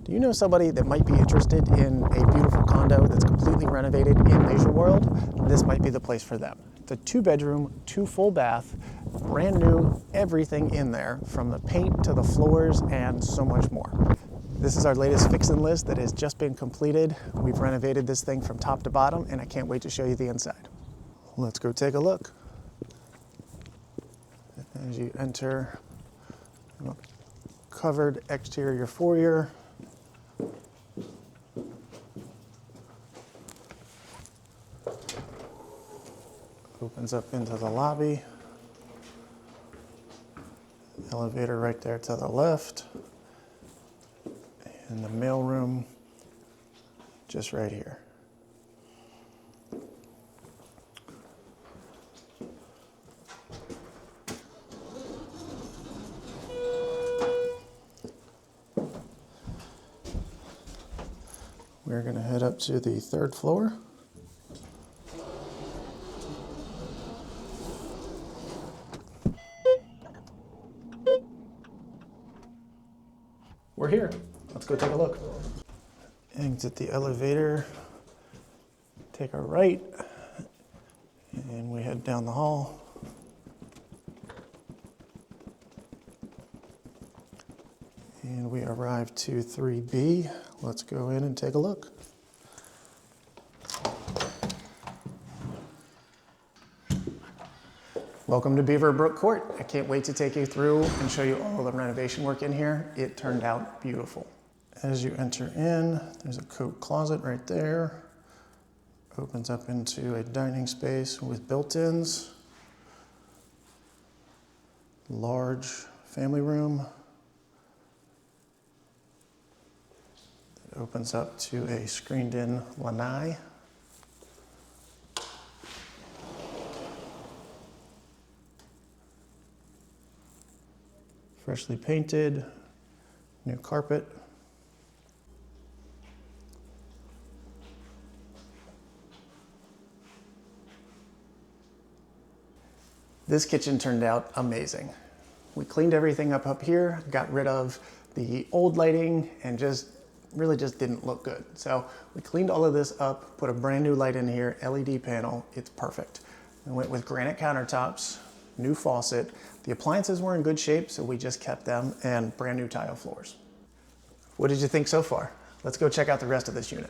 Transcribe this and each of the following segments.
Do you know somebody that might be interested in a beautiful condo that's completely renovated in Leisure World? This might be the place for them. It's a 2-bedroom, 2 full bath, brand new, everything in there, from the paint to the floors and so much more. This is our latest fix-and list that has just been completed. We've renovated this thing from top to bottom, and I can't wait to show you the inside. Let's go take a look. As you enter, covered exterior foyer. Opens up into the lobby. Elevator right there to the left. And the mail room just right here. We're going to head up to the 3rd floor. We're here. Let's go take a look. Exit the elevator, take a right, and we head down the hall. And we arrive to 3B. Let's go in and take a look. Welcome to Beaverbrook Court. I can't wait to take you through and show you all the renovation work in here. It turned out beautiful. As you enter in, there's a coat closet right there. Opens up into a dining space with built-ins. Large family room. It opens up to a screened-in lanai. Freshly painted, new carpet. This kitchen turned out amazing. We cleaned everything up here, got rid of the old lighting, and really just didn't look good. So we cleaned all of this up, put a brand new light in here, LED panel, it's perfect. We went with granite countertops, new faucet. The appliances were in good shape, so we just kept them, and brand new tile floors. What did you think so far? Let's go check out the rest of this unit.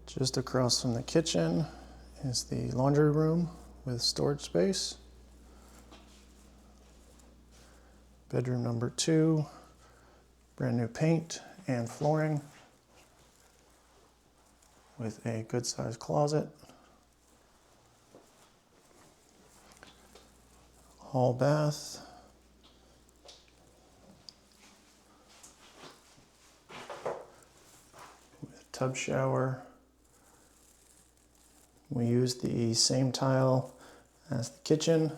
Just across from the kitchen is the laundry room with storage space. Bedroom number 2, brand new paint and flooring with a good sized closet. Hall bath. With tub shower. We used the same tile as the kitchen.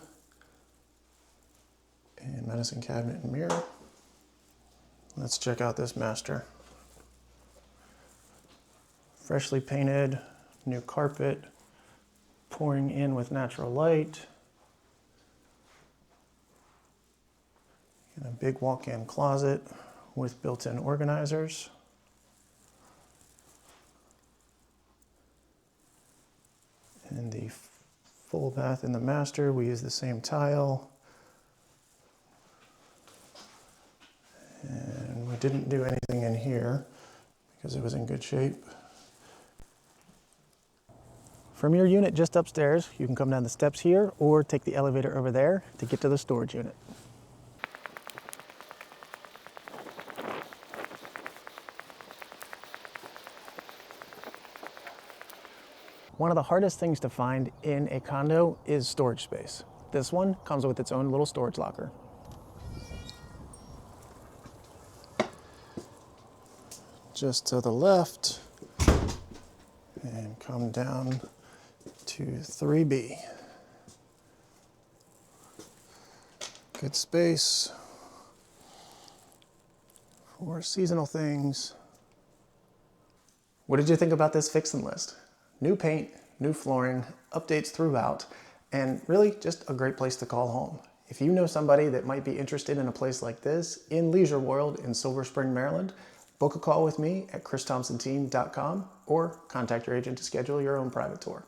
And medicine cabinet and mirror. Let's check out this master. Freshly painted, new carpet, pouring in with natural light. And a big walk-in closet with built-in organizers. And the full bath in the master, we use the same tile. And we didn't do anything in here because it was in good shape. From your unit just upstairs, you can come down the steps here or take the elevator over there to get to the storage unit. One of the hardest things to find in a condo is storage space. This one comes with its own little storage locker. Just to the left, and come down to 3B. Good space for seasonal things. What did you think about this fix-and list? New paint, new flooring, updates throughout, and really just a great place to call home. If you know somebody that might be interested in a place like this in Leisure World in Silver Spring, Maryland, Book a call with me at christhompsonteam.com or contact your agent to schedule your own private tour.